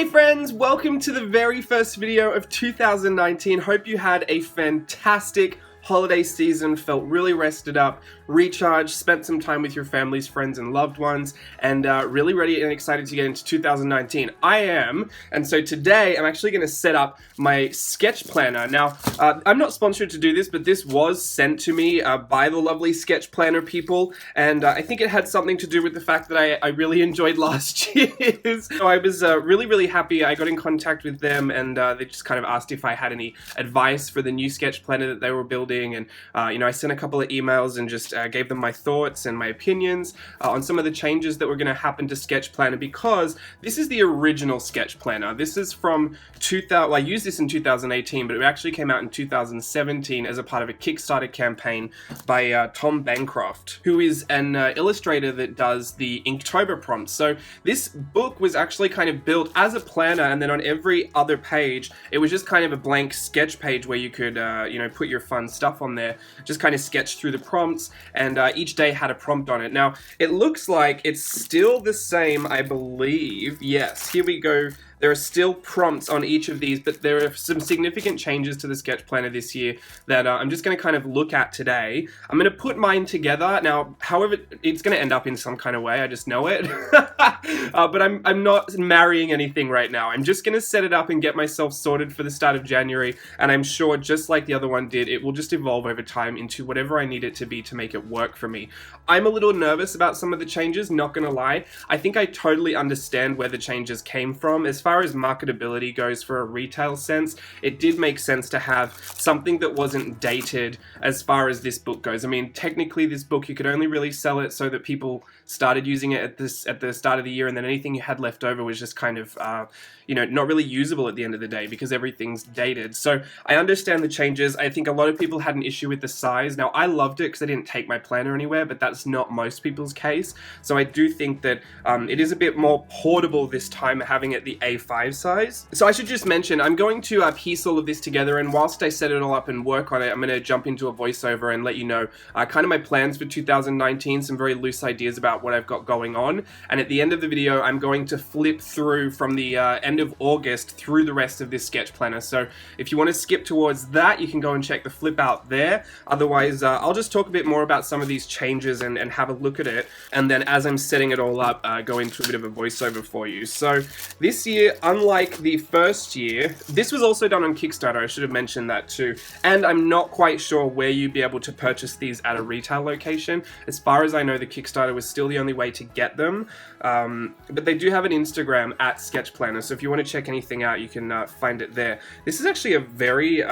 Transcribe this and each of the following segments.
Hey friends, welcome to the very first video of 2019. Hope you had a fantastic holiday season, felt really rested up, recharged, spent some time with your families, friends, and loved ones, and really ready and excited to get into 2019. I am, and so today I'm actually going to set up my sketch planner. Now, I'm not sponsored to do this, but this was sent to me by the lovely sketch planner people, and I think it had something to do with the fact that I really enjoyed last year's. So I was really happy. I got in contact with them, and they just kind of asked if I had any advice for the new sketch planner that they were building. And you know, I sent a couple of emails and just gave them my thoughts and my opinions on some of the changes that were going to happen to Sketch Planner, because this is the original Sketch Planner. This is from 2000. Well, I used this in 2018, but it actually came out in 2017 as a part of a Kickstarter campaign by Tom Bancroft, who is an illustrator that does the Inktober prompts. So this book was actually kind of built as a planner, and then on every other page it was just kind of a blank sketch page where you could you know, put your fun stuff on there, just kind of sketch through the prompts, and each day had a prompt on it. Now, it looks like it's still the same, I believe. Yes, here we go. There are still prompts on each of these, but there are some significant changes to the Sketch Planner this year that I'm just going to kind of look at today. I'm going to put mine together. Now, however, it's going to end up in some kind of way, I just know it. But I'm not marrying anything right now. I'm just going to set it up and get myself sorted for the start of January, and I'm sure, just like the other one did, it will just evolve over time into whatever I need it to be to make it work for me. I'm a little nervous about some of the changes, not going to lie. I think I totally understand where the changes came from. As far as marketability goes for a retail sense, it did make sense to have something that wasn't dated as far as this book goes. I mean, technically this book, you could only really sell it so that people started using it at the start of the year, and then anything you had left over was just kind of you know, not really usable at the end of the day because everything's dated. So I understand the changes. I think a lot of people had an issue with the size. Now, I loved it because I didn't take my planner anywhere, but that's not most people's case. So I do think that it is a bit more portable this time, having it the A5 size. So I should just mention, I'm going to piece all of this together, and whilst I set it all up and work on it, I'm going to jump into a voiceover and let you know kind of my plans for 2019, some very loose ideas about what I've got going on. And at the end of the video, I'm going to flip through from the end of August through the rest of this sketch planner. So if you want to skip towards that, you can go and check the flip out there. Otherwise, I'll just talk a bit more about some of these changes and have a look at it. And then as I'm setting it all up, go into a bit of a voiceover for you. So this year, unlike the first year, this was also done on Kickstarter. I should have mentioned that too. And I'm not quite sure where you'd be able to purchase these at a retail location. As far as I know, the Kickstarter was still the only way to get them. But they do have an Instagram at Sketch Planner. So if you want to check anything out, you can find it there. This is actually a very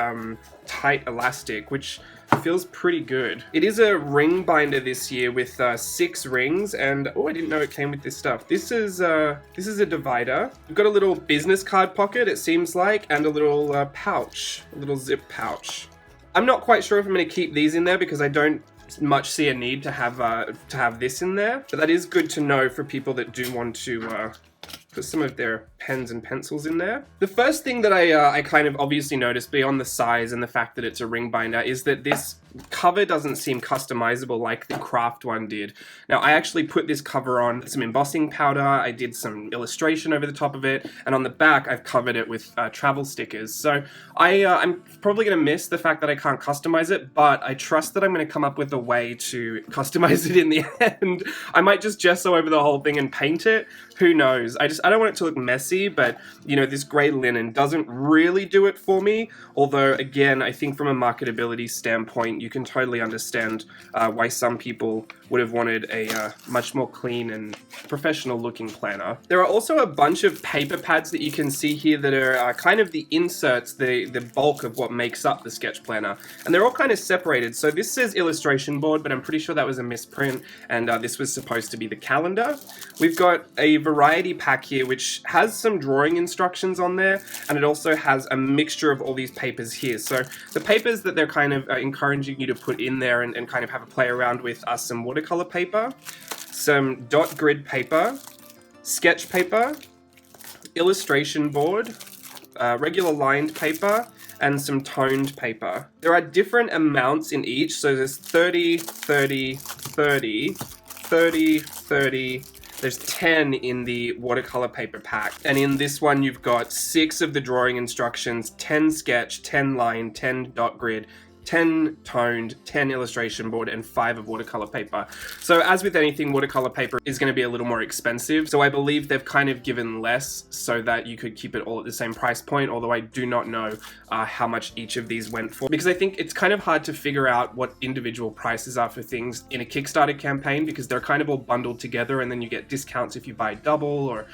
tight elastic, which feels pretty good. It is a ring binder this year with 6 rings, and oh, I didn't know it came with this stuff. This is a divider. We've got a little business card pocket, it seems like, and a little pouch, a little zip pouch. I'm not quite sure if I'm going to keep these in there because I don't much see a need to have this in there, but that is good to know for people that do want to put some of their pens and pencils in there. The first thing that I kind of obviously noticed, beyond the size and the fact that it's a ring binder, is that this cover doesn't seem customizable like the craft one did. Now, I actually put this cover on some embossing powder, I did some illustration over the top of it, and on the back I've covered it with travel stickers. So I'm probably going to miss the fact that I can't customize it, but I trust that I'm going to come up with a way to customize it in the end. I might just gesso over the whole thing and paint it. Who knows? I don't want it to look messy, but you know, this grey linen doesn't really do it for me. Although, again, I think from a marketability standpoint, you can totally understand why some people would have wanted a much more clean and professional looking planner. There are also a bunch of paper pads that you can see here that are kind of the inserts, the bulk of what makes up the sketch planner. And they're all kind of separated. So this says illustration board, but I'm pretty sure that was a misprint, and this was supposed to be the calendar. We've got a variety pack here which has some drawing instructions on there, and it also has a mixture of all these papers here. So the papers that they're kind of encouraging you to put in there and kind of have a play around with are some watercolor paper, some dot grid paper, sketch paper, illustration board, regular lined paper, and some toned paper. There are different amounts in each, so there's 30, 30, 30, 30, 30, There's 10 in the watercolor paper pack. And in this one, you've got 6 of the drawing instructions, 10 sketch, 10 line, 10 dot grid, 10 toned, 10 illustration board, and 5 of watercolor paper. So as with anything, watercolor paper is going to be a little more expensive. So I believe they've kind of given less so that you could keep it all at the same price point, although I do not know how much each of these went for. Because I think it's kind of hard to figure out what individual prices are for things in a Kickstarter campaign, because they're kind of all bundled together and then you get discounts if you buy double or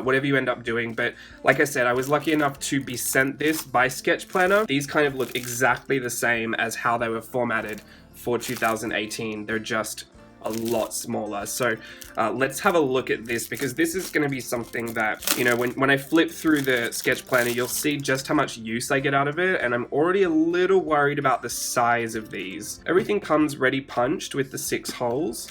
whatever you end up doing. But like I said, I was lucky enough to be sent this by SKETCHPLANNER. These kind of look exactly the same as how they were formatted for 2018. They're just a lot smaller. So let's have a look at this, because this is going to be something that, you know, when I flip through the sketch planner, you'll see just how much use I get out of it, and I'm already a little worried about the size of these. Everything comes ready punched with the 6 holes.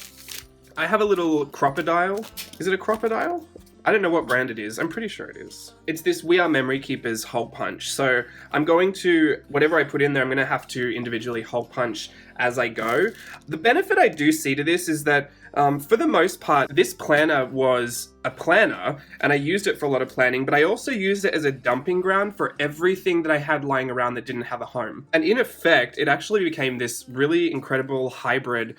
I have a little crocodile. Is it a crocodile? I don't know what brand it is. I'm pretty sure it is. It's this We Are Memory Keepers hole punch. So I'm going to, whatever I put in there, I'm going to have to individually hole punch as I go. The benefit I do see to this is that for the most part, this planner was a planner and I used it for a lot of planning, but I also used it as a dumping ground for everything that I had lying around that didn't have a home. And in effect, it actually became this really incredible hybrid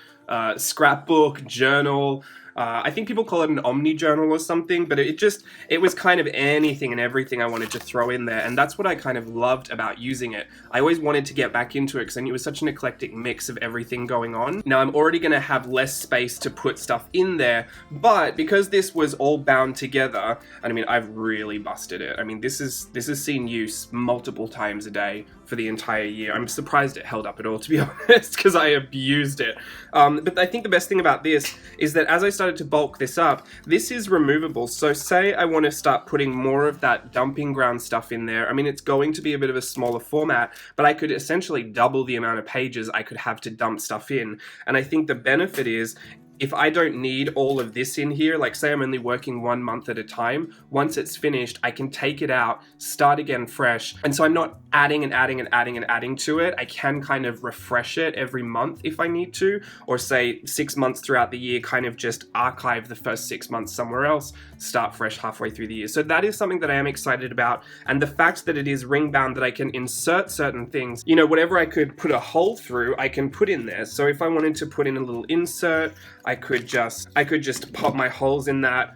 scrapbook, journal. I think people call it an omni journal or something, but it was kind of anything and everything I wanted to throw in there. And that's what I kind of loved about using it. I always wanted to get back into it because I knew it was such an eclectic mix of everything going on. Now I'm already going to have less space to put stuff in there, but because this was all bound together, and I mean, I've really busted it. I mean, this has seen use multiple times a day for the entire year. I'm surprised it held up at all, to be honest, because I abused it. But I think the best thing about this is that as I started to bulk this up, this is removable. So say I want to start putting more of that dumping ground stuff in there. I mean, it's going to be a bit of a smaller format, but I could essentially double the amount of pages I could have to dump stuff in. And I think the benefit is, if I don't need all of this in here, like say I'm only working 1 month at a time, once it's finished, I can take it out, start again fresh. And so I'm not adding and adding and adding and adding to it. I can kind of refresh it every month if I need to, or say 6 months throughout the year, kind of just archive the first 6 months somewhere else, start fresh halfway through the year. So that is something that I am excited about. And the fact that it is ring bound, that I can insert certain things, you know, whatever I could put a hole through, I can put in there. So if I wanted to put in a little insert, I could just pop my holes in that.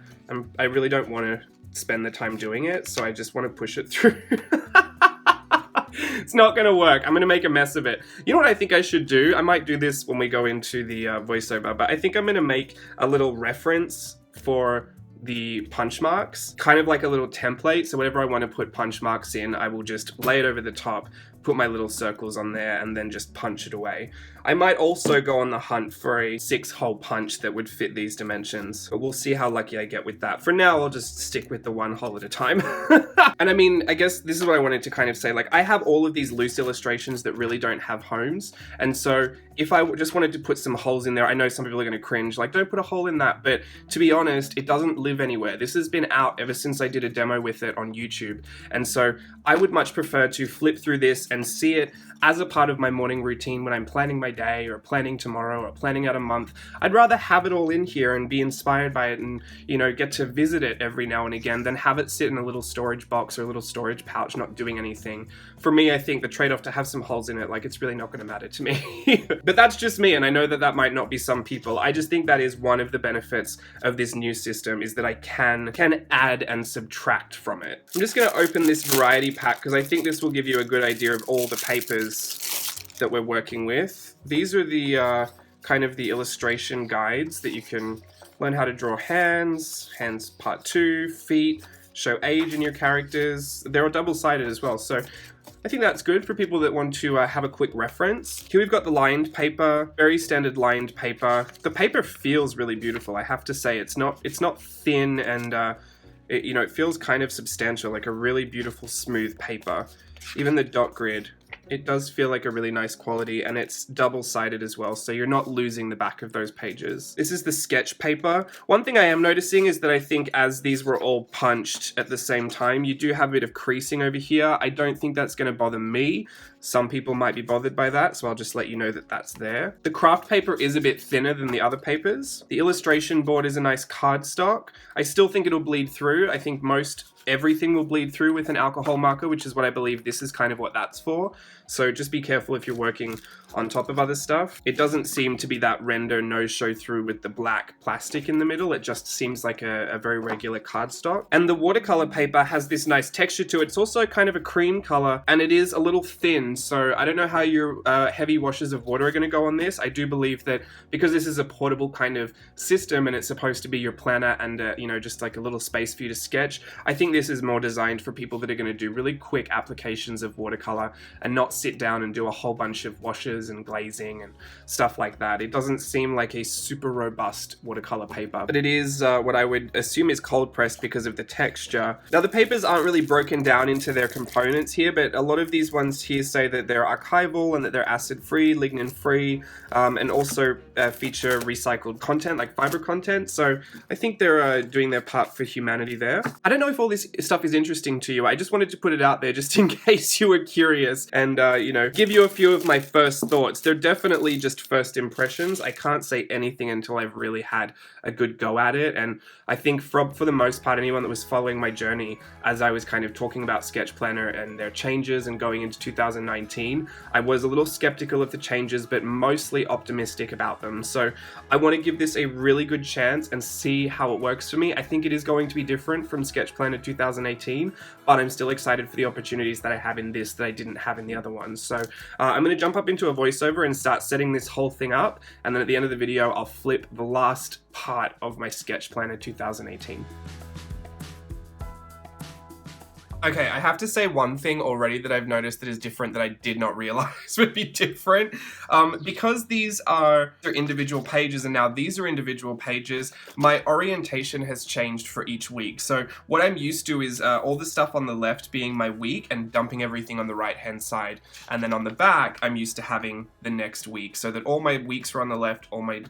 I really don't want to spend the time doing it, so I just want to push it through. It's not going to work. I'm going to make a mess of it. You know what I think I should do? I might do this when we go into the voiceover, but I think I'm going to make a little reference for the punch marks, kind of like a little template. So whenever I want to put punch marks in, I will just lay it over the top, put my little circles on there, and then just punch it away. I might also go on the hunt for a 6-hole punch that would fit these dimensions, but we'll see how lucky I get with that. For now, I'll just stick with the 1 hole at a time. And I mean, I guess this is what I wanted to kind of say. Like, I have all of these loose illustrations that really don't have homes, and so if I just wanted to put some holes in there, I know some people are going to cringe, like, don't put a hole in that, but to be honest, it doesn't live anywhere. This has been out ever since I did a demo with it on YouTube, and so I would much prefer to flip through this and see it as a part of my morning routine when I'm planning my day or planning tomorrow or planning out a month. I'd rather have it all in here and be inspired by it and, you know, get to visit it every now and again than have it sit in a little storage box or a little storage pouch not doing anything. For me, I think the trade-off to have some holes in it, like, it's really not going to matter to me. But that's just me, and I know that that might not be some people. I just think that is one of the benefits of this new system, is that I can add and subtract from it. I'm just going to open this variety pack because I think this will give you a good idea of all the papers that we're working with. These are the kind of the illustration guides that you can learn how to draw hands part 2, feet, show age in your characters. They're all double-sided as well, so I think that's good for people that want to have a quick reference. Here we've got the lined paper, very standard lined paper. The paper feels really beautiful, I have to say. It's not thin, and it feels kind of substantial, like a really beautiful smooth paper. Even the dot grid It does feel like a really nice quality, and it's double-sided as well, so you're not losing the back of those pages. This is the sketch paper. One thing I am noticing is that I think as these were all punched at the same time, you do have a bit of creasing over here. I don't think that's going to bother me. Some people might be bothered by that, so I'll just let you know that that's there. The craft paper is a bit thinner than the other papers. The illustration board is a nice cardstock. I still think it'll bleed through. I think everything will bleed through with an alcohol marker, which is what I believe this is kind of what that's for. So just be careful if you're working on top of other stuff. It doesn't seem to be that render no show through with the black plastic in the middle. It just seems like a very regular cardstock. And the watercolor paper has this nice texture to it. It's also kind of a cream color, and it is a little thin. So I don't know how your heavy washes of water are going to go on this. I do believe that because this is a portable kind of system and it's supposed to be your planner and just like a little space for you to sketch, I think this is more designed for people that are going to do really quick applications of watercolor and not sit down and do a whole bunch of washes and glazing and stuff like that. It doesn't seem like a super robust watercolor paper, but it is what I would assume is cold pressed because of the texture. Now the papers aren't really broken down into their components here, but a lot of these ones here say that they're archival and that they're acid free, lignin free, and also feature recycled content like fiber content. So I think they're doing their part for humanity there. I don't know if all this stuff is interesting to you. I just wanted to put it out there just in case you were curious and give you a few of my first thoughts. They're definitely just first impressions. I can't say anything until I've really had a good go at it, and I think for the most part, anyone that was following my journey as I was kind of talking about Sketch Planner and their changes and going into 2019, I was a little skeptical of the changes, but mostly optimistic about them. So I want to give this a really good chance and see how it works for me. I think it is going to be different from Sketch Planner 2018, but I'm still excited for the opportunities that I have in this that I didn't have in the other ones. So I'm going to jump up into a voiceover and start setting this whole thing up, and then at the end of the video I'll flip the last part of my Sketch Planner 2018. Okay, I have to say one thing already that I've noticed that is different that I did not realize would be different. Because these are individual pages and now these are individual pages, my orientation has changed for each week. So what I'm used to is all the stuff on the left being my week and dumping everything on the right hand side. And then on the back, I'm used to having the next week so that all my weeks are on the left, all my,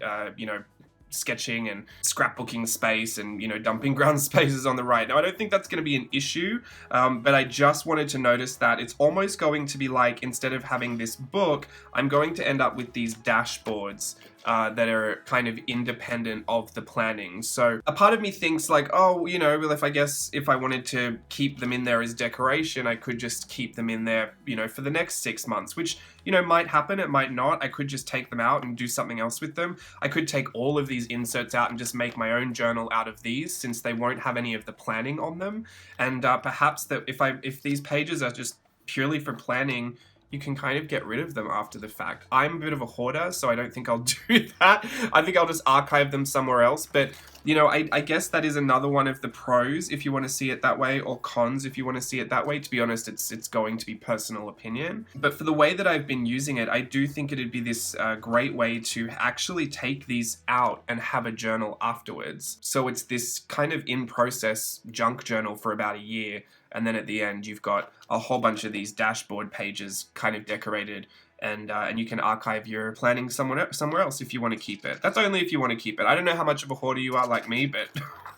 sketching and scrapbooking space and dumping ground spaces on the right. Now I don't think that's going to be an issue, but I just wanted to notice that it's almost going to be like, instead of having this book, I'm going to end up with these dashboards that are kind of independent of the planning. So a part of me thinks like, oh, well, if I wanted to keep them in there as decoration, I could just keep them in there, for the next 6 months, which, might happen, it might not. I could just take them out and do something else with them. I could take all of these inserts out and just make my own journal out of these, since they won't have any of the planning on them. And perhaps that if these pages are just purely for planning, you can kind of get rid of them after the fact. I'm a bit of a hoarder, so I don't think I'll do that. I think I'll just archive them somewhere else. But, I guess that is another one of the pros if you want to see it that way, or cons if you want to see it that way. To be honest, it's going to be personal opinion. But for the way that I've been using it, I do think it'd be this great way to actually take these out and have a journal afterwards. So it's this kind of in-process junk journal for about a year. And then at the end, you've got a whole bunch of these dashboard pages kind of decorated, and you can archive your planning somewhere else if you want to keep it. That's only if you want to keep it. I don't know how much of a hoarder you are like me, but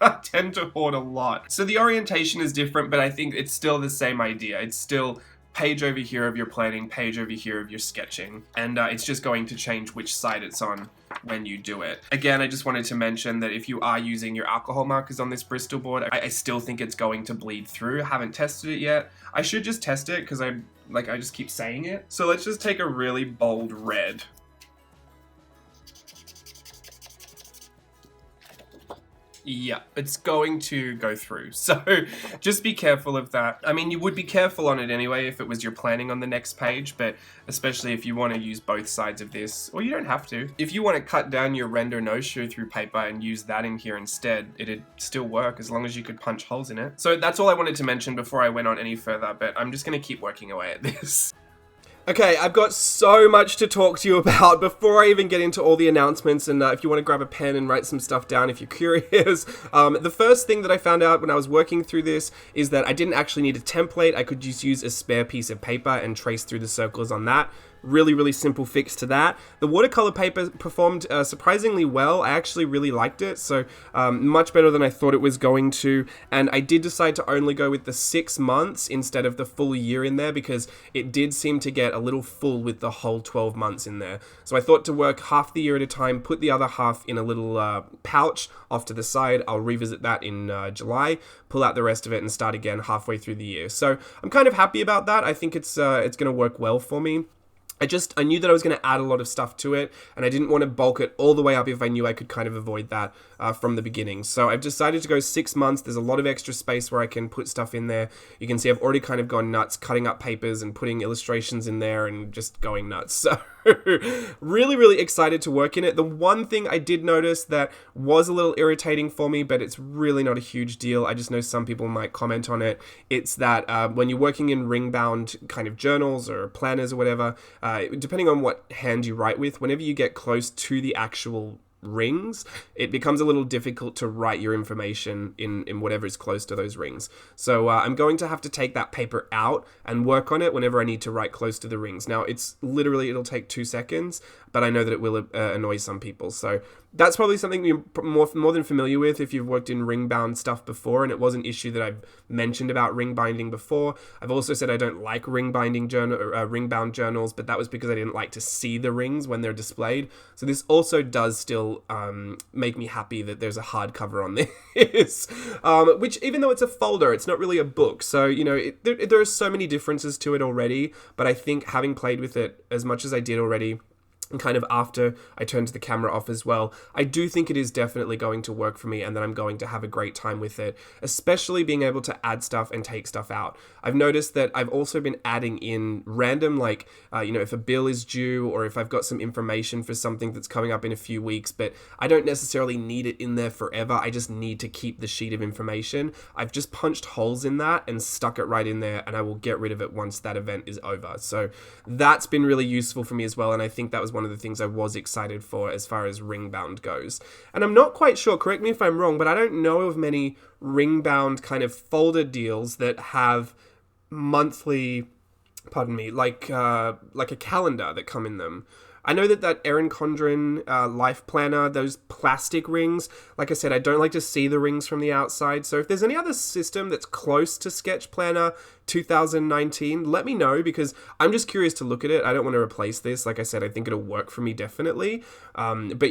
I tend to hoard a lot. So the orientation is different, but I think it's still the same idea. It's still page over here of your planning, page over here of your sketching, and it's just going to change which side it's on when you do it. Again, I just wanted to mention that if you are using your alcohol markers on this Bristol board, I still think it's going to bleed through. I haven't tested it yet. I should just test it because I just keep saying it. So let's just take a really bold red. Yeah, it's going to go through. So just be careful of that. I mean, you would be careful on it anyway if it was your planning on the next page, but especially if you want to use both sides of this, or you don't have to. If you want to cut down your render no show through paper and use that in here instead, it'd still work as long as you could punch holes in it. So that's all I wanted to mention before I went on any further, but I'm just going to keep working away at this. Okay, I've got so much to talk to you about before I even get into all the announcements, and if you want to grab a pen and write some stuff down if you're curious. The first thing that I found out when I was working through this is that I didn't actually need a template. I could just use a spare piece of paper and trace through the circles on that. Really, really simple fix to that. The watercolor paper performed surprisingly well. I actually really liked it, so much better than I thought it was going to. And I did decide to only go with the 6 months instead of the full year in there because it did seem to get a little full with the whole 12 months in there. So I thought to work half the year at a time, put the other half in a little pouch off to the side. I'll revisit that in July, pull out the rest of it and start again halfway through the year. So I'm kind of happy about that. I think it's going to work well for me. I knew that I was going to add a lot of stuff to it, and I didn't want to bulk it all the way up if I knew I could kind of avoid that from the beginning. So I've decided to go 6 months. There's a lot of extra space where I can put stuff in there. You can see I've already kind of gone nuts cutting up papers and putting illustrations in there and just going nuts. So really, really excited to work in it. The one thing I did notice that was a little irritating for me, but it's really not a huge deal. I just know some people might comment on it. It's that when you're working in ring-bound kind of journals or planners or whatever, depending on what hand you write with, whenever you get close to the actual rings, it becomes a little difficult to write your information in whatever is close to those rings. So I'm going to have to take that paper out and work on it whenever I need to write close to the rings. Now, it'll take 2 seconds, but I know that it will annoy some people. So that's probably something you're more than familiar with if you've worked in ring-bound stuff before, and it was an issue that I've mentioned about ring binding before. I've also said I don't like ring-bound journals, but that was because I didn't like to see the rings when they're displayed. So this also does still make me happy that there's a hardcover on this, which even though it's a folder, it's not really a book. So, you know, there are so many differences to it already, but I think having played with it as much as I did already, and kind of after I turned the camera off as well, I do think it is definitely going to work for me and that I'm going to have a great time with it, especially being able to add stuff and take stuff out. I've noticed that I've also been adding in random, like, if a bill is due or if I've got some information for something that's coming up in a few weeks, but I don't necessarily need it in there forever. I just need to keep the sheet of information. I've just punched holes in that and stuck it right in there, and I will get rid of it once that event is over. So that's been really useful for me as well, and I think that was one of the things I was excited for as far as ring-bound goes. And I'm not quite sure, correct me if I'm wrong, but I don't know of many ring-bound kind of folder deals that have monthly, like a calendar that come in them. I know that Erin Condren life planner, those plastic rings, like I said, I don't like to see the rings from the outside. So if there's any other system that's close to Sketch Planner 2019, let me know, because I'm just curious to look at it. I don't want to replace this. Like I said, I think it'll work for me definitely. But,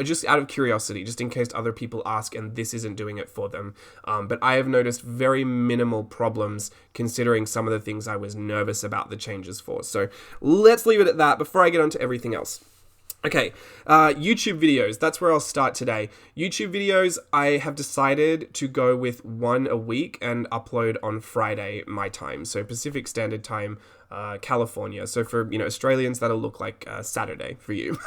just out of curiosity, just in case other people ask and this isn't doing it for them. But I have noticed very minimal problems considering some of the things I was nervous about the changes for. So let's leave it at that before I get on to everything else. Okay, YouTube videos, that's where I'll start today. YouTube videos, I have decided to go with 1 a week and upload on Friday, my time, so Pacific Standard Time, California. So for, Australians, that'll look like Saturday for you.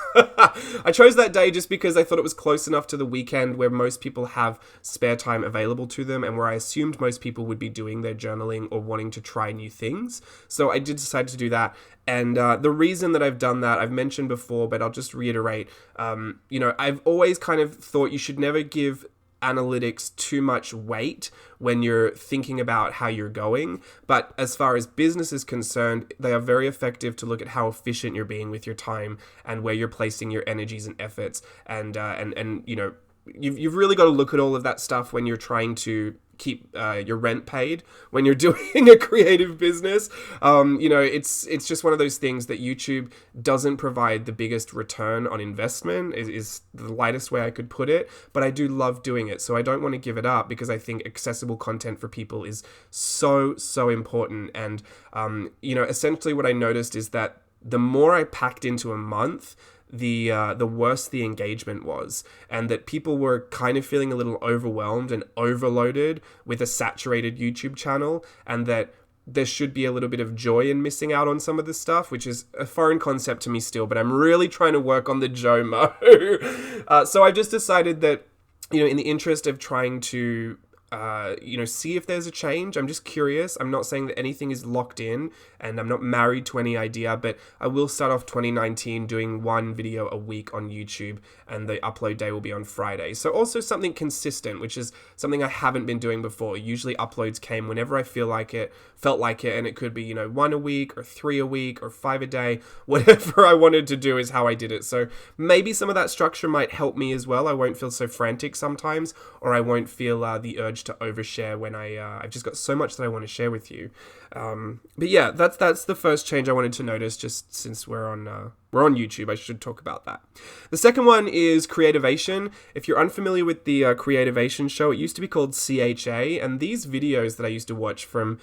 I chose that day just because I thought it was close enough to the weekend where most people have spare time available to them and where I assumed most people would be doing their journaling or wanting to try new things. So I did decide to do that. And the reason that I've done that, I've mentioned before, but I'll just reiterate, I've always kind of thought you should never give analytics too much weight when you're thinking about how you're going. But as far as business is concerned, they are very effective to look at how efficient you're being with your time and where you're placing your energies and efforts. And you've really got to look at all of that stuff when you're trying to keep your rent paid when you're doing a creative business. It's just one of those things that YouTube doesn't provide the biggest return on investment is the lightest way I could put it, but I do love doing it, so I don't want to give it up because I think accessible content for people is so important. And essentially what I noticed is that the more I packed into a month, the worse the engagement was, and that people were kind of feeling a little overwhelmed and overloaded with a saturated YouTube channel, and that there should be a little bit of joy in missing out on some of this stuff, which is a foreign concept to me still, but I'm really trying to work on the JOMO. So I just decided that, in the interest of trying to see if there's a change. I'm just curious. I'm not saying that anything is locked in, and I'm not married to any idea, but I will start off 2019 doing one video a week on YouTube, and the upload day will be on Friday. So also something consistent, which is something I haven't been doing before. Usually uploads came whenever I felt like it, and it could be, one a week or 3 a week or 5 a day. Whatever I wanted to do is how I did it. So maybe some of that structure might help me as well. I won't feel so frantic sometimes, or I won't feel the urge to overshare when I've just got so much that I want to share with you. But yeah, that's the first change I wanted to notice, just since we're on YouTube, I should talk about that. The second one is Creativation. If you're unfamiliar with the Creativation show, it used to be called CHA, and these videos that I used to watch from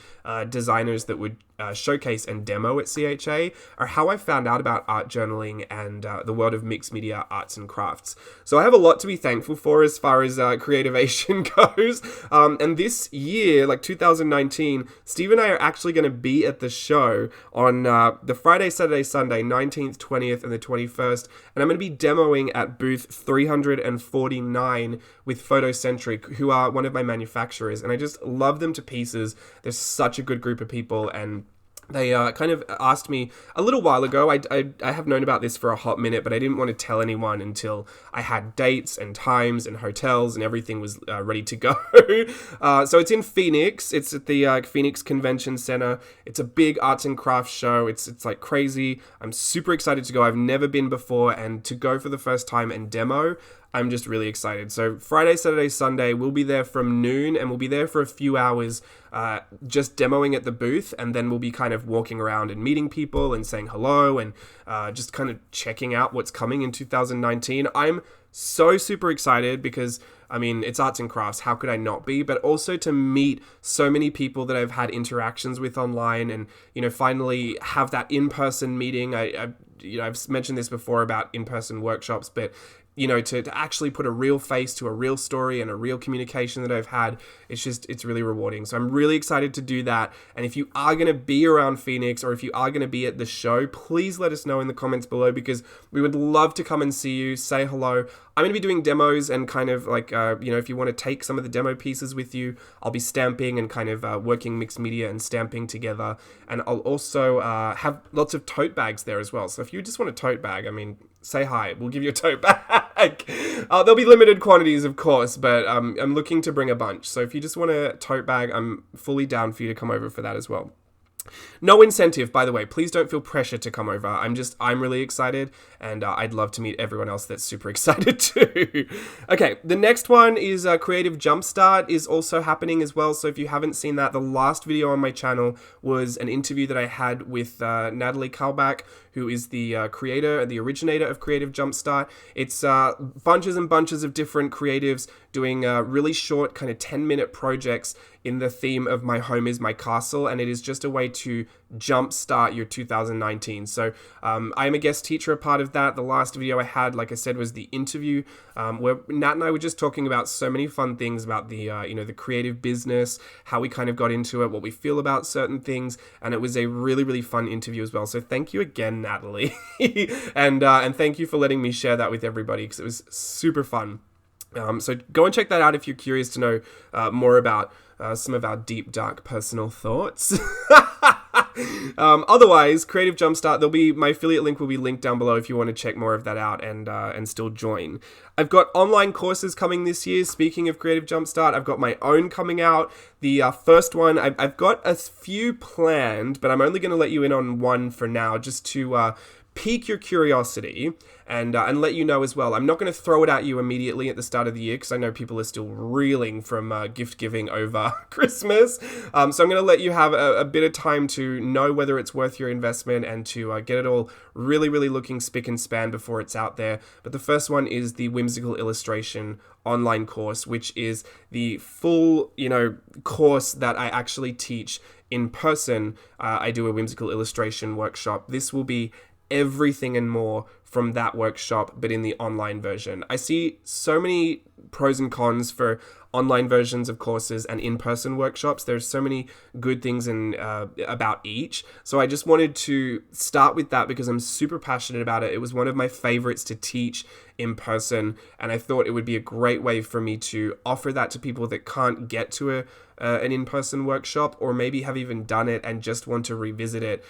designers that would showcase and demo at CHA are how I found out about art journaling and the world of mixed media arts and crafts. So I have a lot to be thankful for as far as Creativation goes. And this year, like 2019, Steve and I are actually going to be at the show on the Friday, Saturday, Sunday, 19th, 20th, and the 21st. And I'm going to be demoing at booth 349 with Photocentric, who are one of my manufacturers. And I just love them to pieces. They're such a good group of people, and they kind of asked me a little while ago. I have known about this for a hot minute, but I didn't want to tell anyone until I had dates and times and hotels and everything was ready to go. So it's in Phoenix. It's at the Phoenix Convention Center. It's a big arts and crafts show. It's like crazy. I'm super excited to go. I've never been before, and to go for the first time and demo, I'm just really excited. So Friday, Saturday, Sunday, we'll be there from noon, and we'll be there for a few hours just demoing at the booth, and then we'll be kind of walking around and meeting people and saying hello and just kind of checking out what's coming in 2019. I'm so super excited because, it's arts and crafts. How could I not be? But also to meet so many people that I've had interactions with online, and, finally have that in-person meeting. I've mentioned this before about in-person workshops, but to actually put a real face to a real story and a real communication that I've had, it's really rewarding. So I'm really excited to do that. And if you are going to be around Phoenix, or if you are going to be at the show, please let us know in the comments below, because we would love to come and see you, say hello. I'm going to be doing demos, and kind of like, if you want to take some of the demo pieces with you, I'll be stamping and kind of working mixed media and stamping together. And I'll also have lots of tote bags there as well. So if you just want a tote bag, say hi. We'll give you a tote bag. There'll be limited quantities, of course, but I'm looking to bring a bunch. So if you just want a tote bag, I'm fully down for you to come over for that as well. No incentive, by the way. Please don't feel pressure to come over. I'm really excited, and I'd love to meet everyone else that's super excited too. Okay, the next one is Creative Jumpstart is also happening as well. So if you haven't seen that, the last video on my channel was an interview that I had with Natalie Kalbach, who is the creator and the originator of Creative Jumpstart. It's bunches and bunches of different creatives doing really short, kind of 10-minute projects in the theme of My Home is My Castle, and it is just a way to jumpstart your 2019. So I am a guest teacher, a part of that. The last video I had, like I said, was the interview where Nat and I were just talking about so many fun things about the the creative business, how we kind of got into it, what we feel about certain things, and it was a really, really fun interview as well. So thank you again, Natalie, and thank you for letting me share that with everybody, because it was super fun. So go and check that out if you're curious to know more about some of our deep, dark personal thoughts. Otherwise, Creative Jumpstart, my affiliate link will be linked down below if you want to check more of that out and still join. I've got online courses coming this year. Speaking of Creative Jumpstart, I've got my own coming out. The first one, I've got a few planned, but I'm only going to let you in on one for now, just to pique your curiosity and let you know as well. I'm not going to throw it at you immediately at the start of the year, because I know people are still reeling from gift giving over Christmas. So I'm going to let you have a bit of time to know whether it's worth your investment and to get it all really, really looking spick and span before it's out there. But the first one is the Whimsical Illustration online course, which is the full, course that I actually teach in person. I do a whimsical illustration workshop. This will be everything and more from that workshop, but in the online version. I see so many pros and cons for online versions of courses and in-person workshops. There's so many good things about each. So I just wanted to start with that because I'm super passionate about it. It was one of my favorites to teach in person, and I thought it would be a great way for me to offer that to people that can't get to an in-person workshop, or maybe have even done it and just want to revisit it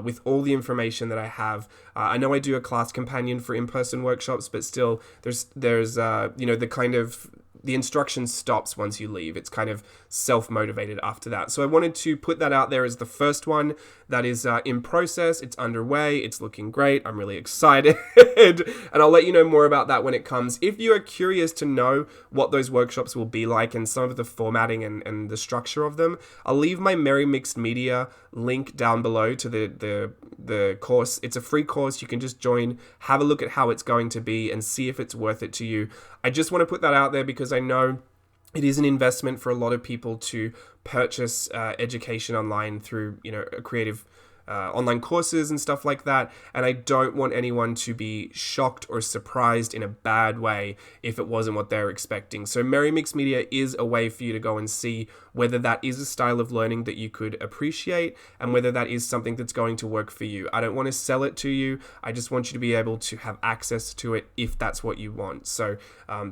with all the information that I have. I know I do a class companion for in-person workshops, but still there's the kind of the instruction stops once you leave. It's kind of self-motivated after that. So I wanted to put that out there as the first one that is in process. It's underway. It's looking great. I'm really excited. And I'll let you know more about that when it comes. If you are curious to know what those workshops will be like and some of the formatting and the structure of them, I'll leave my Merry Mixed Media link down below to the course. It's a free course. You can just join, have a look at how it's going to be, and see if it's worth it to you. I just want to put that out there because I know it is an investment for a lot of people to purchase education online through, creative online courses and stuff like that. And I don't want anyone to be shocked or surprised in a bad way if it wasn't what they're expecting. So Merry Mixed Media is a way for you to go and see whether that is a style of learning that you could appreciate and whether that is something that's going to work for you. I don't want to sell it to you. I just want you to be able to have access to it if that's what you want. So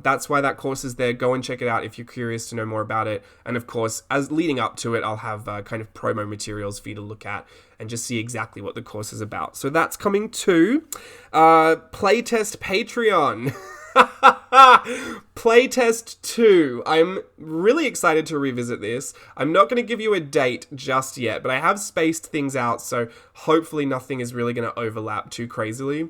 that's why that course is there. Go and check it out if you're curious to know more about it. And of course, as leading up to it, I'll have kind of promo materials for you to look at and just see exactly what the course is about. So that's coming to Playtest Patreon. Playtest 2. I'm really excited to revisit this. I'm not going to give you a date just yet, but I have spaced things out, so hopefully nothing is really going to overlap too crazily.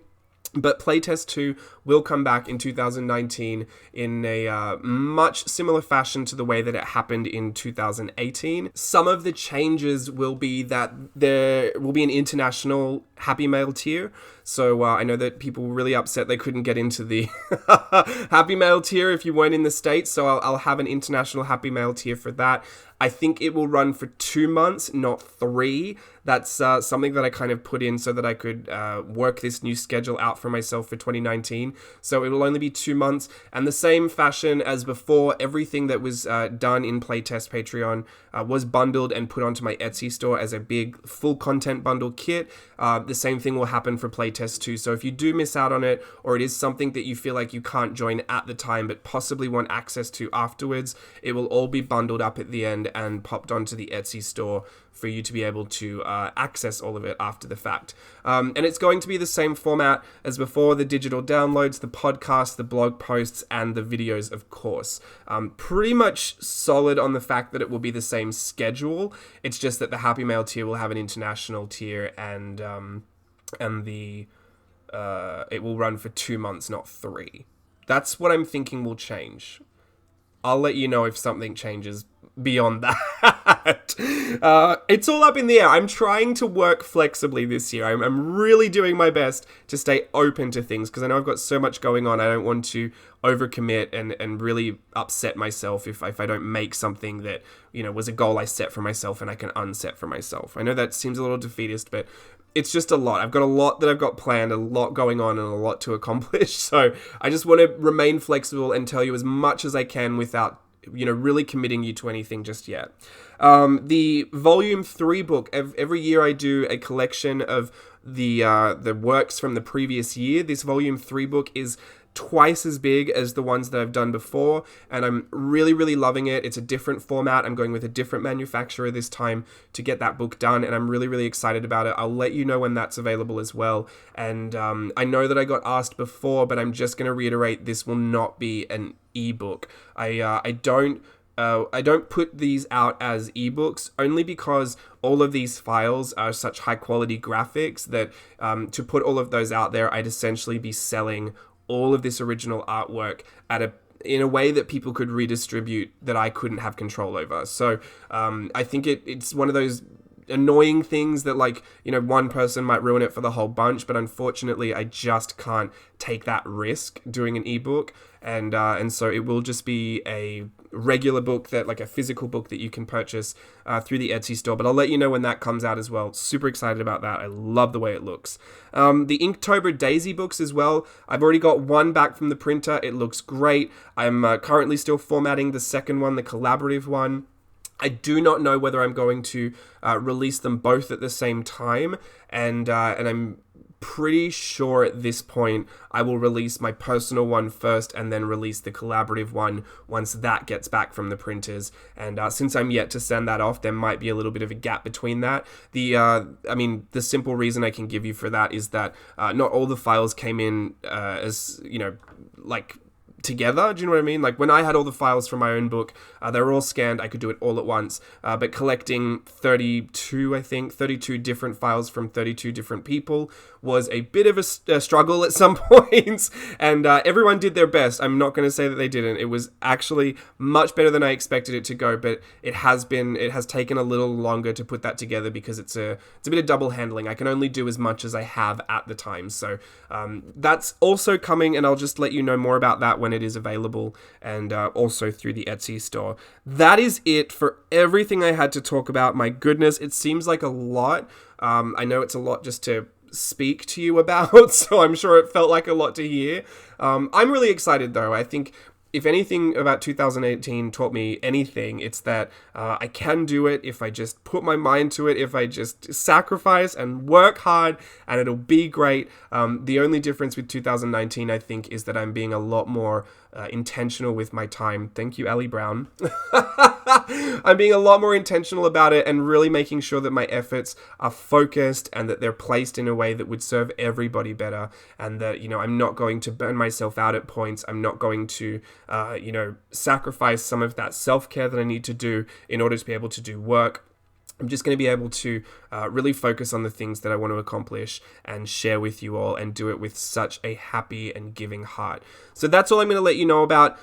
But Playtest 2 will come back in 2019 in a much similar fashion to the way that it happened in 2018. Some of the changes will be that there will be an international Happy Mail tier. So I know that people were really upset they couldn't get into the Happy Mail tier if you weren't in the States. So I'll have an international Happy Mail tier for that. I think it will run for 2 months, not 3. That's something that I kind of put in so that I could work this new schedule out for myself for 2019. So it will only be 2 months. And the same fashion as before, everything that was done in Playtest Patreon was bundled and put onto my Etsy store as a big full content bundle kit. The same thing will happen for Playtest 2. So if you do miss out on it, or it is something that you feel like you can't join at the time but possibly want access to afterwards, it will all be bundled up at the end and popped onto the Etsy store for you to be able to access all of it after the fact. And it's going to be the same format as before: the digital downloads, the podcast, the blog posts, and the videos, of course. Pretty much solid on the fact that it will be the same schedule. It's just that the Happy Mail tier will have an international tier, and it will run for 2 months, not 3. That's what I'm thinking will change. I'll let you know if something changes beyond that. It's all up in the air. I'm trying to work flexibly this year. I'm really doing my best to stay open to things because I know I've got so much going on. I don't want to overcommit and really upset myself if I don't make something that, was a goal I set for myself and I can unset for myself. I know that seems a little defeatist, but it's just a lot. I've got a lot that I've got planned, a lot going on, and a lot to accomplish. So I just want to remain flexible and tell you as much as I can without really committing you to anything just yet. The Volume 3 book, every year I do a collection of the works from the previous year. This Volume 3 book is twice as big as the ones that I've done before, and I'm really, really loving it. It's a different format. I'm going with a different manufacturer this time to get that book done, and I'm really, really excited about it. I'll let you know when that's available as well. And I know that I got asked before, but I'm just going to reiterate, this will not be an ebook. I don't put these out as ebooks only because all of these files are such high quality graphics that to put all of those out there, I'd essentially be selling all of this original artwork in a way that people could redistribute that I couldn't have control over. So I think it's one of those annoying things that, like, you know, one person might ruin it for the whole bunch, but unfortunately I just can't take that risk doing an ebook, and so it will just be a regular book, that like a physical book that you can purchase through the Etsy store, but I'll let you know when that comes out as well. Super excited about that. I love the way it looks. The Inktober Daisy books as well, I've already got one back from the printer. It looks great. I'm currently still formatting the second one, the collaborative one. I do not know whether I'm going to release them both at the same time, and I'm pretty sure at this point I will release my personal one first and then release the collaborative one once that gets back from the printers. And since I'm yet to send that off, there might be a little bit of a gap between that. The simple reason I can give you for that is that not all the files came in as, you know, like together. Do you know what I mean? Like when I had all the files from my own book, they were all scanned. I could do it all at once. But collecting 32 different files from 32 different people was a bit of a struggle at some points. And everyone did their best. I'm not going to say that they didn't. It was actually much better than I expected it to go. But it has taken a little longer to put that together because it's a bit of double handling. I can only do as much as I have at the time. So that's also coming, and I'll just let you know more about that when it is available, and also through the Etsy store. That is it for everything I had to talk about. My goodness, it seems like a lot. I know it's a lot just to speak to you about, so I'm sure it felt like a lot to hear. I'm really excited though. I think if anything about 2018 taught me anything, it's that I can do it if I just put my mind to it, if I just sacrifice and work hard, and it'll be great. The only difference with 2019, I think, is that I'm being a lot more intentional with my time. Thank you, Ali Brown. I'm being a lot more intentional about it and really making sure that my efforts are focused and that they're placed in a way that would serve everybody better, and that, you know, I'm not going to burn myself out at points. I'm not going to, sacrifice some of that self-care that I need to do in order to be able to do work. I'm just going to be able to really focus on the things that I want to accomplish and share with you all, and do it with such a happy and giving heart. So that's all I'm going to let you know about.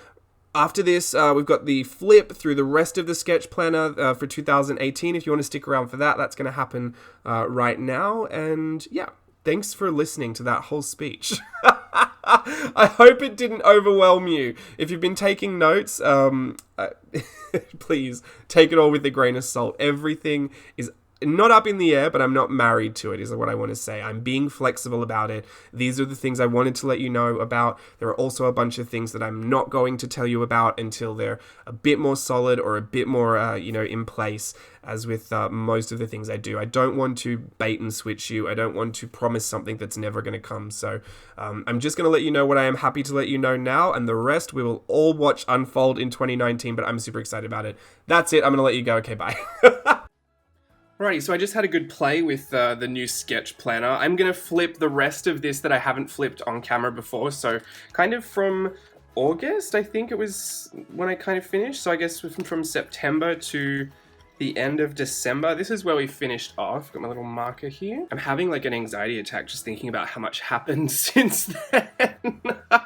After this, we've got the flip through the rest of the sketch planner for 2018. If you want to stick around for that, that's going to happen right now. And yeah, thanks for listening to that whole speech. I hope it didn't overwhelm you. If you've been taking notes, please take it all with a grain of salt. Everything is not up in the air, but I'm not married to it, is what I want to say. I'm being flexible about it. These are the things I wanted to let you know about. There are also a bunch of things that I'm not going to tell you about until they're a bit more solid or a bit more, in place, as with most of the things I do. I don't want to bait and switch you. I don't want to promise something that's never going to come. So I'm just going to let you know what I am happy to let you know now, and the rest we will all watch unfold in 2019, but I'm super excited about it. That's it. I'm going to let you go. Okay, bye. Alrighty, so I just had a good play with the new sketch planner. I'm going to flip the rest of this that I haven't flipped on camera before. So kind of from August, I think it was when I kind of finished. So I guess from September to the end of December. This is where we finished off. Got my little marker here. I'm having like an anxiety attack just thinking about how much happened since then.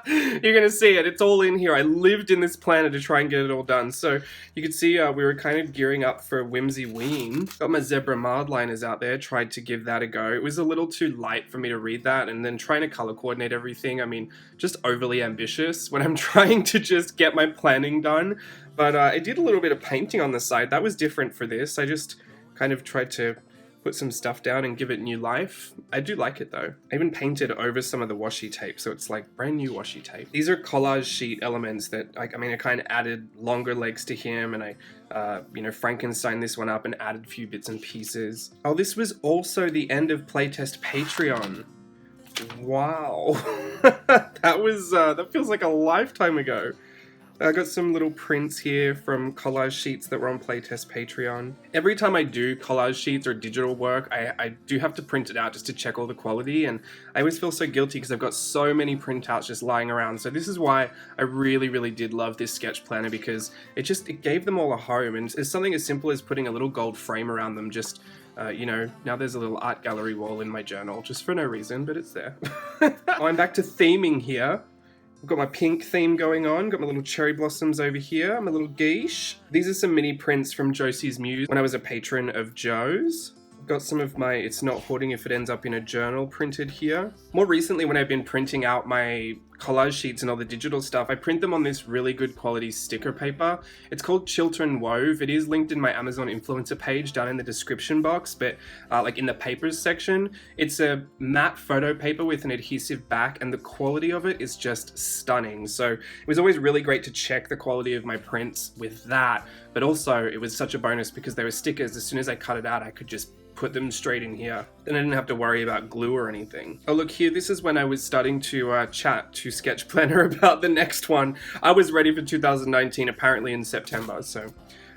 You're gonna see it. It's all in here. I lived in this planner to try and get it all done. So you can see we were kind of gearing up for Whimsy Ween. Got my zebra mildliners out there. Tried to give that a go. It was a little too light for me to read that, and then trying to color coordinate everything. I mean, just overly ambitious when I'm trying to just get my planning done. But I did a little bit of painting on the side. That was different for this. I just kind of tried to put some stuff down and give it new life. I do like it though. I even painted over some of the washi tape, so it's like brand new washi tape. These are collage sheet elements that, I kind of added longer legs to him, and I, Frankenstein this one up and added a few bits and pieces. Oh, this was also the end of Playtest Patreon. Wow. That feels like a lifetime ago. I got some little prints here from collage sheets that were on Playtest Patreon. Every time I do collage sheets or digital work, I do have to print it out just to check all the quality, and I always feel so guilty because I've got so many printouts just lying around. So this is why I really, really did love this sketch planner, because it get them all a home, and it's something as simple as putting a little gold frame around them. Just now there's a little art gallery wall in my journal, just for no reason, but it's there. I'm back to theming here. I've got my pink theme going on, got my little cherry blossoms over here, my little geesh. These are some mini prints from Josie's Muse when I was a patron of Joe's. Got some of my It's Not Hoarding If It Ends Up in a Journal printed here. More recently, when I've been printing out my collage sheets and all the digital stuff, I print them on this really good quality sticker paper. It's called Chiltern Wove. It is linked in my Amazon influencer page down in the description box, but like in the papers section. It's a matte photo paper with an adhesive back, and the quality of it is just stunning. So it was always really great to check the quality of my prints with that, but also it was such a bonus because they were stickers. As soon as I cut it out, I could just put them straight in here. Then I didn't have to worry about glue or anything. Oh, look here, this is when I was starting to chat to SKETCHPLANNER about the next one. I was ready for 2019 apparently in September, so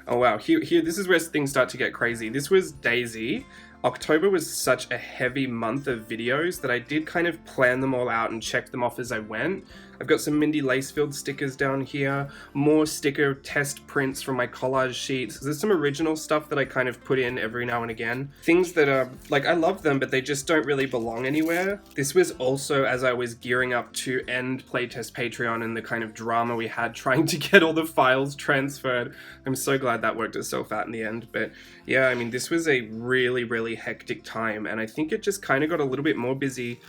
oh wow. Here, this is where things start to get crazy. This was Daisy. October was such a heavy month of videos that I did kind of plan them all out and check them off as I went. I've got some Mindy Lacefield stickers down here, more sticker test prints from my collage sheets. There's some original stuff that I kind of put in every now and again. Things that are, like, I love them, but they just don't really belong anywhere. This was also as I was gearing up to end Playtest Patreon and the kind of drama we had trying to get all the files transferred. I'm so glad that worked itself out in the end. But yeah, I mean, this was a really, really hectic time, and I think it just kind of got a little bit more busy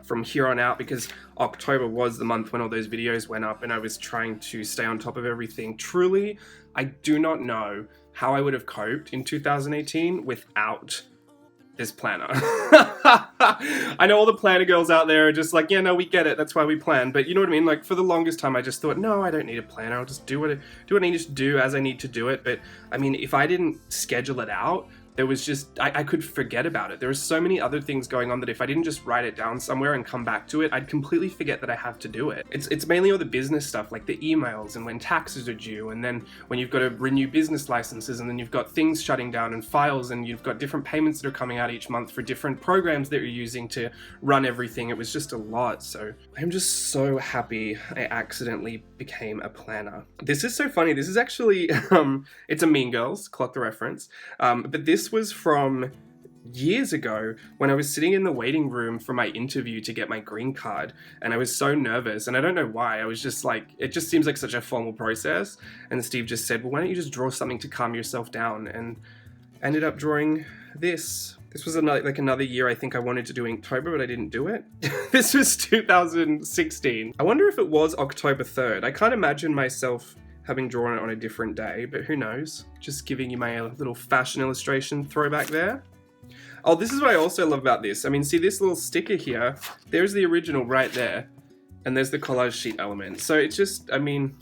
from here on out, because October was the month when all those videos went up and I was trying to stay on top of everything. Truly, I do not know how I would have coped in 2018 without this planner. I know all the planner girls out there are just like, yeah, no, we get it, that's why we plan. But you know what I mean? Like, for the longest time, I just thought, no, I don't need a planner. I'll just do what I need to do as I need to do it. But I mean, if I didn't schedule it out, there was just, I could forget about it. There are so many other things going on that if I didn't just write it down somewhere and come back to it, I'd completely forget that I have to do it. It's mainly all the business stuff, like the emails and when taxes are due, and then when you've got to renew business licenses, and then you've got things shutting down and files, and you've got different payments that are coming out each month for different programs that you're using to run everything. It was just a lot. So I'm just so happy I accidentally became a planner. This is so funny. This is actually, it's a Mean Girls, clock the reference. But this was from years ago when I was sitting in the waiting room for my interview to get my green card, and I was so nervous, and I don't know why. I was just like, it just seems like such a formal process, and Steve just said, well, why don't you just draw something to calm yourself down? And I ended up drawing this. This was another year I think I wanted to do Inktober, but I didn't do it. This was 2016. I wonder if it was October 3rd. I can't imagine myself having drawn it on a different day, but who knows? Just giving you my little fashion illustration throwback there. Oh, this is what I also love about this. I mean, see this little sticker here? There's the original right there, and there's the collage sheet element. So it's just, I mean,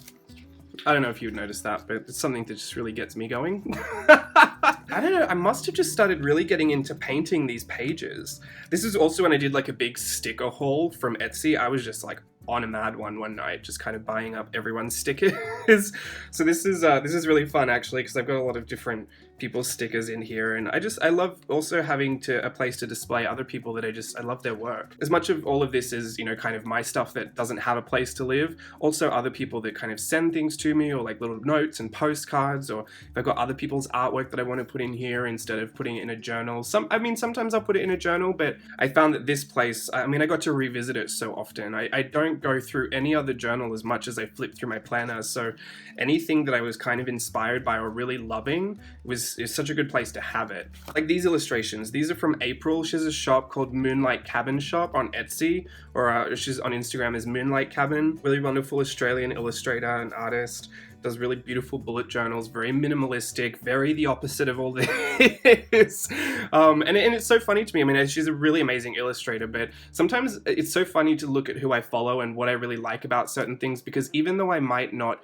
I don't know if you would notice that, but it's something that just really gets me going. I don't know, I must have just started really getting into painting these pages. This is also when I did like a big sticker haul from Etsy. I was just like on a mad one night, just kind of buying up everyone's stickers. So this is really fun actually, because I've got a lot of different people's stickers in here, and I love also having a place to display other people that I love their work. As much of all of this is, you know, kind of my stuff that doesn't have a place to live, also other people that kind of send things to me, or like little notes and postcards, or if I've got other people's artwork that I want to put in here instead of putting it in a journal. Sometimes I'll put it in a journal, but I found that this place, I mean, I got to revisit it so often. I don't go through any other journal as much as I flip through my planner, so anything that I was kind of inspired by or really loving is such a good place to have it. Like these illustrations, these are from April. She has a shop called Moonlight Cabin Shop on Etsy, or she's on Instagram as Moonlight Cabin. Really wonderful Australian illustrator and artist. Does really beautiful bullet journals, very minimalistic, very the opposite of all this. And it's so funny to me. I mean, she's a really amazing illustrator, but sometimes it's so funny to look at who I follow and what I really like about certain things, because even though I might not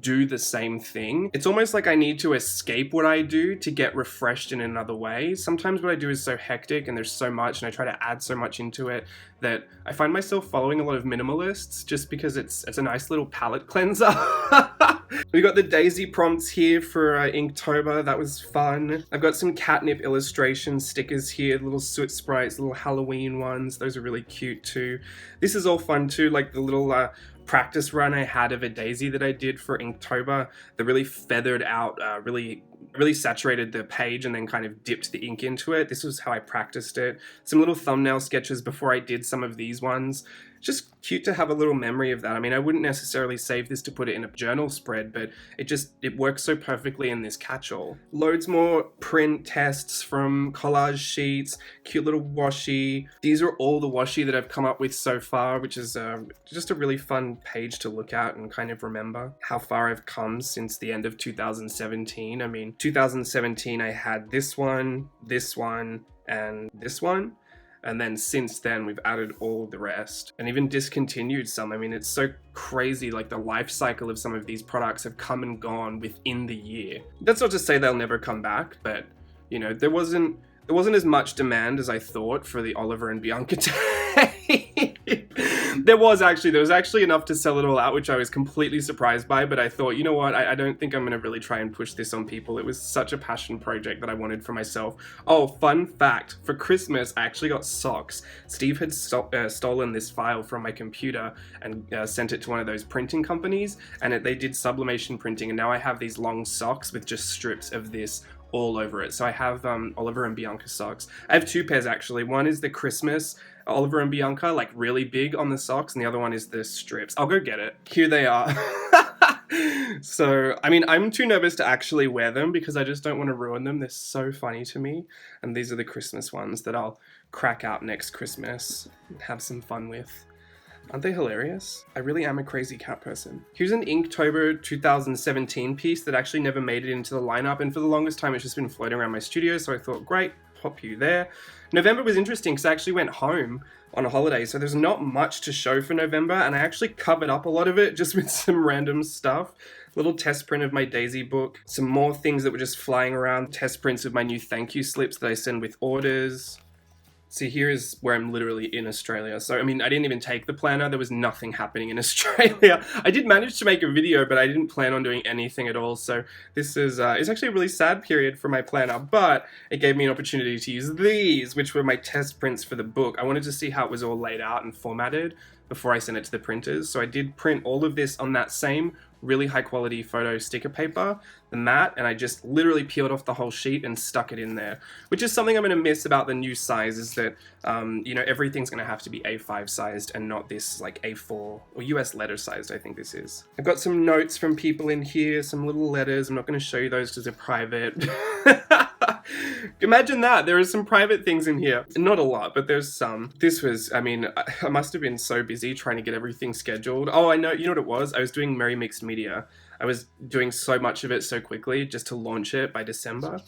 do the same thing, it's almost like I need to escape what I do to get refreshed in another way. Sometimes what I do is so hectic and there's so much, and I try to add so much into it, that I find myself following a lot of minimalists just because it's a nice little palette cleanser. We got the Daisy prompts here for Inktober. That was fun. I've got some catnip illustration stickers here, little soot sprites, little Halloween ones. Those are really cute too. This is all fun too, like the little practice run I had of a Daisy that I did for Inktober. The really feathered out, really saturated the page and then kind of dipped the ink into it. This was how I practiced it. Some little thumbnail sketches before I did some of these ones. just cute to have a little memory of that. I mean, I wouldn't necessarily save this to put it in a journal spread, but it works so perfectly in this catch-all. Loads more print tests from collage sheets, cute little washi. These are all the washi that I've come up with so far, which is just a really fun page to look at and kind of remember how far I've come since the end of 2017. I mean, 2017 I had this one, and this one. And then since then, we've added all the rest and even discontinued some. I mean, it's so crazy, like the life cycle of some of these products have come and gone within the year. That's not to say they'll never come back, but you know, there wasn't as much demand as I thought for the Oliver and Bianca tape. There was actually enough to sell it all out, which I was completely surprised by, but I thought, you know what, I don't think I'm going to really try and push this on people. It was such a passion project that I wanted for myself. Oh, fun fact, for Christmas, I actually got socks. Steve had stolen this file from my computer and sent it to one of those printing companies, and they did sublimation printing, and now I have these long socks with just strips of this all over it. So I have Oliver and Bianca socks. I have two pairs actually. One is the Christmas Oliver and Bianca, like really big on the socks, and the other one is the strips. I'll go get it. Here they are. So, I mean, I'm too nervous to actually wear them because I just don't want to ruin them. They're so funny to me. And these are the Christmas ones that I'll crack out next Christmas and have some fun with. Aren't they hilarious? I really am a crazy cat person. Here's an Inktober 2017 piece that actually never made it into the lineup, and for the longest time it's just been floating around my studio, so I thought, great, pop you there. November was interesting because I actually went home on a holiday, so there's not much to show for November, and I actually covered up a lot of it just with some random stuff. Little test print of my Daisy book, some more things that were just flying around, test prints of my new thank you slips that I send with orders. See, here is where I'm literally in Australia. So, I mean, I didn't even take the planner. There was nothing happening in Australia. I did manage to make a video, but I didn't plan on doing anything at all. So this is it's actually a really sad period for my planner, but it gave me an opportunity to use these, which were my test prints for the book. I wanted to see how it was all laid out and formatted before I sent it to the printers. So I did print all of this on that same really high quality photo sticker paper, the matte, and I just literally peeled off the whole sheet and stuck it in there, which is something I'm going to miss about the new size, is that you know, everything's going to have to be A5 sized and not this like A4 or US letter sized. I think this is. I've got some notes from people in here, some little letters. I'm not going to show you those because they're private. Imagine that, there are some private things in here. Not a lot, but there's some. This was, I mean, I must have been so busy trying to get everything scheduled. Oh, I know, you know what it was? I was doing Merry Mixed Media. I was doing so much of it so quickly just to launch it by December.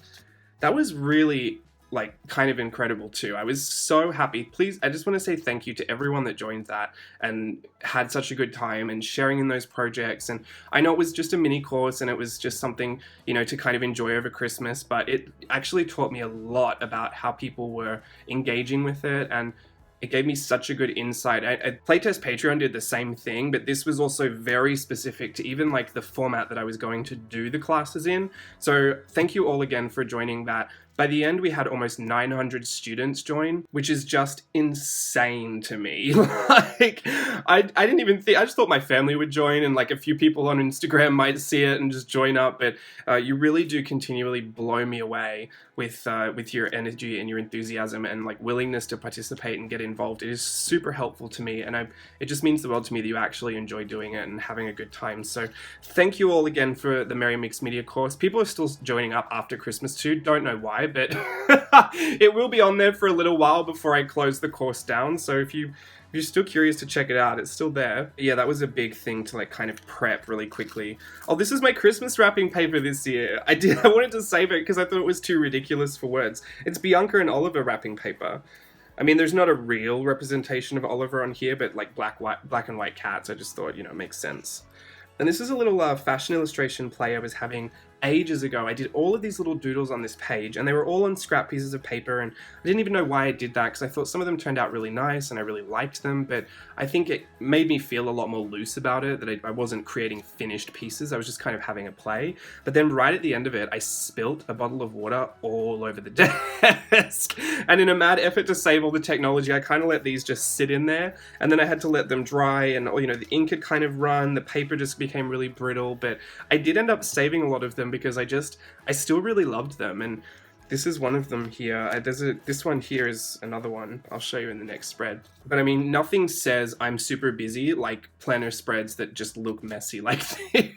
That was really like kind of incredible too. I was so happy. Please, I just want to say thank you to everyone that joined that and had such a good time and sharing in those projects. And I know it was just a mini course and it was just something, you know, to kind of enjoy over Christmas, but it actually taught me a lot about how people were engaging with it, and it gave me such a good insight. Playtest Patreon did the same thing, but this was also very specific to even like the format that I was going to do the classes in. So thank you all again for joining that. By the end, we had almost 900 students join, which is just insane to me. Like, I didn't even think, I just thought my family would join and like a few people on Instagram might see it and just join up, but you really do continually blow me away with your energy and your enthusiasm and like willingness to participate and get involved. It is super helpful to me, and it just means the world to me that you actually enjoy doing it and having a good time. So thank you all again for the Merry Mixed Media course. People are still joining up after Christmas too, don't know why, but it will be on there for a little while before I close the course down. So if you're still curious to check it out, it's still there. Yeah, that was a big thing to like kind of prep really quickly. Oh, this is my Christmas wrapping paper this year. I wanted to save it because I thought it was too ridiculous for words. It's Bianca and Oliver wrapping paper. I mean, there's not a real representation of Oliver on here, but like black and white cats, I just thought, you know, it makes sense. And this is a little fashion illustration play I was having ages ago. I did all of these little doodles on this page, and they were all on scrap pieces of paper, and I didn't even know why I did that because I thought some of them turned out really nice and I really liked them, but I think it made me feel a lot more loose about it, that I wasn't creating finished pieces. I was just kind of having a play. But then right at the end of it, I spilt a bottle of water all over the desk, and in a mad effort to save all the technology, I kind of let these just sit in there, and then I had to let them dry, and you know, the ink had kind of run, the paper just became really brittle, but I did end up saving a lot of them because I still really loved them, and This is one of them here. This one here is another one. I'll show you in the next spread. But I mean, nothing says I'm super busy like planner spreads that just look messy like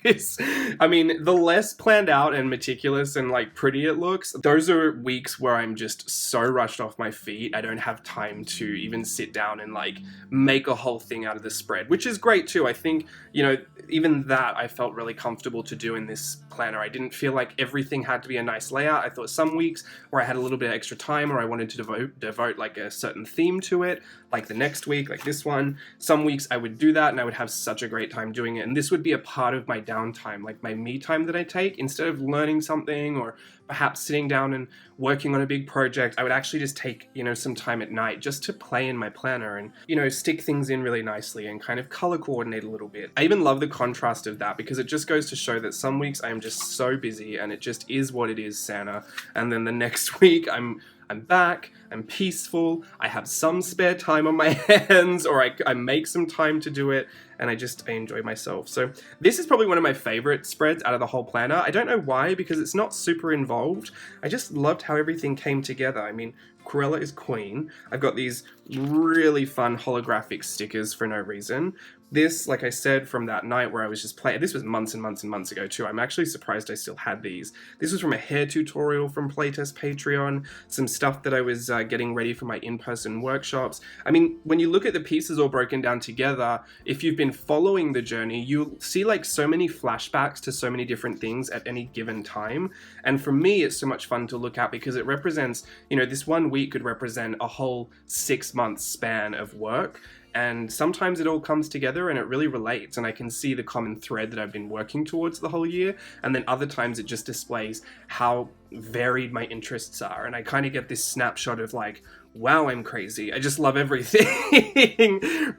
this. I mean, the less planned out and meticulous and like pretty it looks, those are weeks where I'm just so rushed off my feet. I don't have time to even sit down and like make a whole thing out of the spread, which is great too. I think, you know, even that I felt really comfortable to do in this planner. I didn't feel like everything had to be a nice layout. I thought some weeks where I had a little bit of extra time or I wanted to devote like a certain theme to it, like the next week, like this one. Some weeks I would do that and I would have such a great time doing it. And this would be a part of my downtime, like my me time that I take. Instead of learning something or perhaps sitting down and working on a big project, I would actually just take, you know, some time at night just to play in my planner and, you know, stick things in really nicely and kind of color coordinate a little bit. I even love the contrast of that because it just goes to show that some weeks I am just so busy and it just is what it is, Santa. And then the next week I'm back, I'm peaceful, I have some spare time on my hands, or I make some time to do it, and I enjoy myself. So this is probably one of my favorite spreads out of the whole planner. I don't know why, because it's not super involved. I just loved how everything came together. I mean, Cruella is queen. I've got these really fun holographic stickers for no reason. This, like I said, from that night where I was just playing, this was months and months and months ago too. I'm actually surprised I still had these. This was from a hair tutorial from Playtest Patreon, some stuff that I was getting ready for my in-person workshops. I mean, when you look at the pieces all broken down together, if you've been following the journey, you'll see like so many flashbacks to so many different things at any given time. And for me, it's so much fun to look at because it represents, you know, this 1 week could represent a whole 6 month span of work. And sometimes it all comes together and it really relates, and I can see the common thread that I've been working towards the whole year. And then other times it just displays how varied my interests are, and I kind of get this snapshot of like, wow, I'm crazy. I just love everything.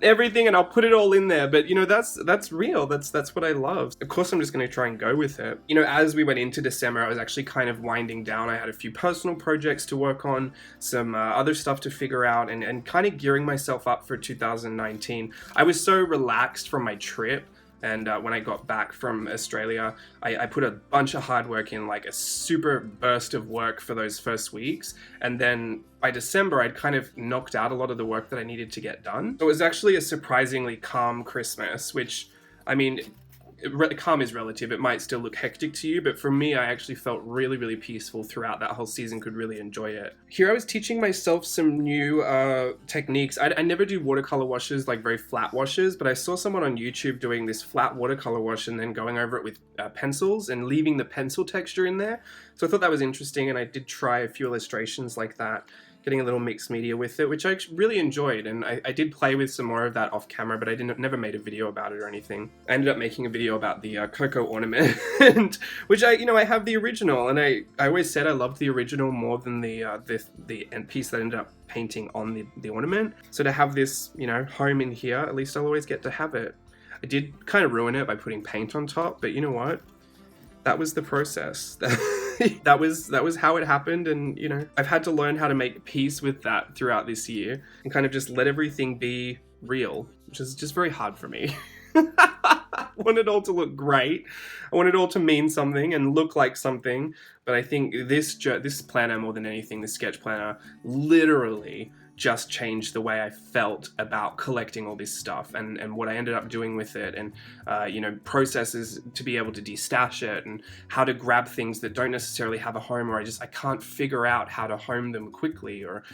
Everything, and I'll put it all in there. But you know, that's real. That's what I love. Of course, I'm just going to try and go with it. You know, as we went into December, I was actually kind of winding down. I had a few personal projects to work on, some other stuff to figure out, and kind of gearing myself up for 2019. I was so relaxed from my trip. And when I got back from Australia, I put a bunch of hard work in, like a super burst of work for those first weeks. And then by December, I'd kind of knocked out a lot of the work that I needed to get done. So it was actually a surprisingly calm Christmas, which, I mean, calm is relative. It might still look hectic to you, but for me, I actually felt really, really peaceful throughout that whole season, could really enjoy it. Here I was teaching myself some new techniques. I never do watercolor washes, like very flat washes, but I saw someone on YouTube doing this flat watercolor wash and then going over it with pencils and leaving the pencil texture in there. So I thought that was interesting, and I did try a few illustrations like that, getting a little mixed media with it, which I really enjoyed, and I did play with some more of that off camera, but I never made a video about it or anything. I ended up making a video about the cocoa ornament, which I have the original, and I always said I loved the original more than the end piece that I ended up painting on the ornament. So to have this, you know, home in here, at least I'll always get to have it. I did kind of ruin it by putting paint on top, but you know what? That was the process. That was how it happened, and you know, I've had to learn how to make peace with that throughout this year and kind of just let everything be real, which is just very hard for me. I want it all to look great. I want it all to mean something and look like something, but I think this planner, more than anything, the sketch planner, literally just changed the way I felt about collecting all this stuff and what I ended up doing with it, and you know, processes to be able to destash it, and how to grab things that don't necessarily have a home, or I can't figure out how to home them quickly, or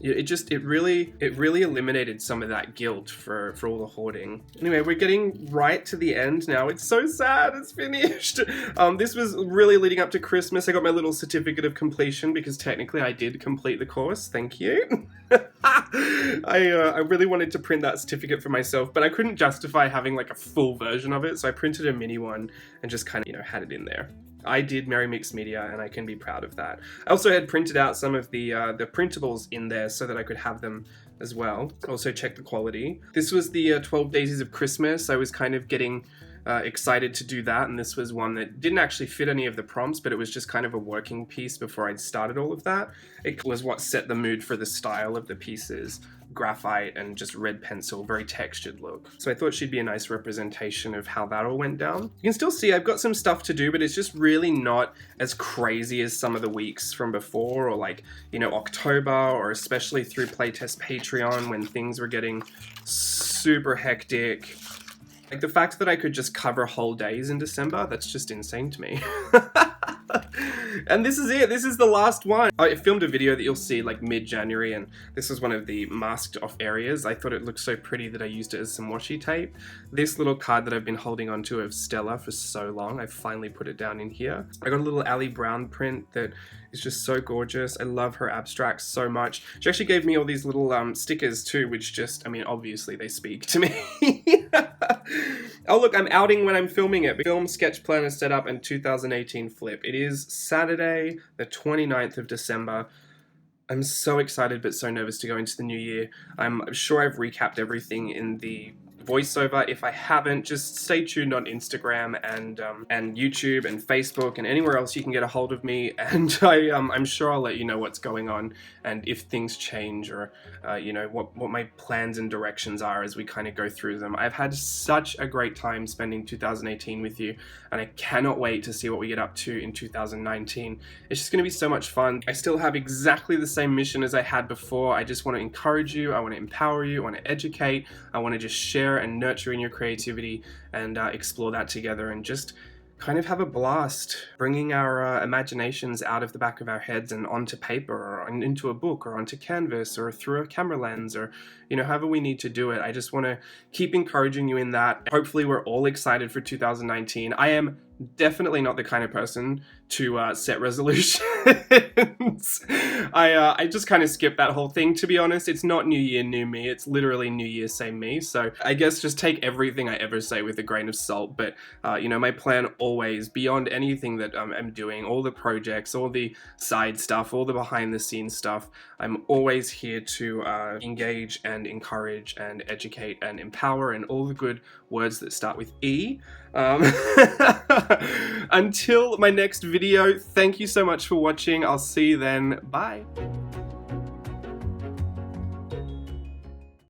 it really eliminated some of that guilt for all the hoarding. Anyway, we're getting right to the end now. It's so sad it's finished. This was really leading up to Christmas. I got my little certificate of completion because technically I did complete the course. Thank you. I really wanted to print that certificate for myself, but I couldn't justify having like a full version of it, so I printed a mini one and just kind of, you know, had it in there. I did Merry Mixed Media, and I can be proud of that. I also had printed out some of the printables in there so that I could have them as well. Also check the quality. This was the 12 Daisies of Christmas. I was kind of getting excited to do that, and this was one that didn't actually fit any of the prompts, but it was just kind of a working piece before I'd started all of that. It was what set the mood for the style of the pieces. graphite and just red pencil, very textured look. So I thought she'd be a nice representation of how that all went down. You can still see I've got some stuff to do, but it's just really not as crazy as some of the weeks from before, or like, you know, October, or especially through Playtest Patreon when things were getting super hectic. Like the fact that I could just cover whole days in December, that's just insane to me. And this is it, this is the last one. I filmed a video that you'll see like mid-January, and this was one of the masked off areas. I thought it looked so pretty that I used it as some washi tape. This little card that I've been holding onto of Stella for so long, I finally put it down in here. I got a little Ali Brown print that is just so gorgeous. I love her abstracts so much. She actually gave me all these little stickers too, which just, I mean, obviously they speak to me. Oh look, I'm outing when I'm filming it. Film sketch planner setup and 2018 flip. It is Saturday, the 29th of December. I'm so excited but so nervous to go into the new year. I'm sure I've recapped everything in the voiceover. If I haven't, just stay tuned on Instagram and YouTube and Facebook and anywhere else you can get a hold of me, and I'm sure I'll let you know what's going on and if things change, or you know, what my plans and directions are as we kind of go through them. I've had such a great time spending 2018 with you, and I cannot wait to see what we get up to in 2019. It's just going to be so much fun. I still have exactly the same mission as I had before. I just want to encourage you, I want to empower you, I want to educate, I want to just share and nurture in your creativity and explore that together, and just kind of have a blast bringing our imaginations out of the back of our heads and onto paper, or into a book, or onto canvas, or through a camera lens, or, you know, however we need to do it. I just want to keep encouraging you in that. Hopefully we're all excited for 2019. I am definitely not the kind of person to set resolutions. I just kind of skip that whole thing, to be honest. It's not New Year, New Me. It's literally New Year, same me. So I guess just take everything I ever say with a grain of salt. But, you know, my plan always, beyond anything that I'm doing, all the projects, all the side stuff, all the behind the scenes stuff, I'm always here to engage and encourage and educate and empower, and all the good words that start with E. Until my next video, thank you so much for watching. I'll see you then. Bye.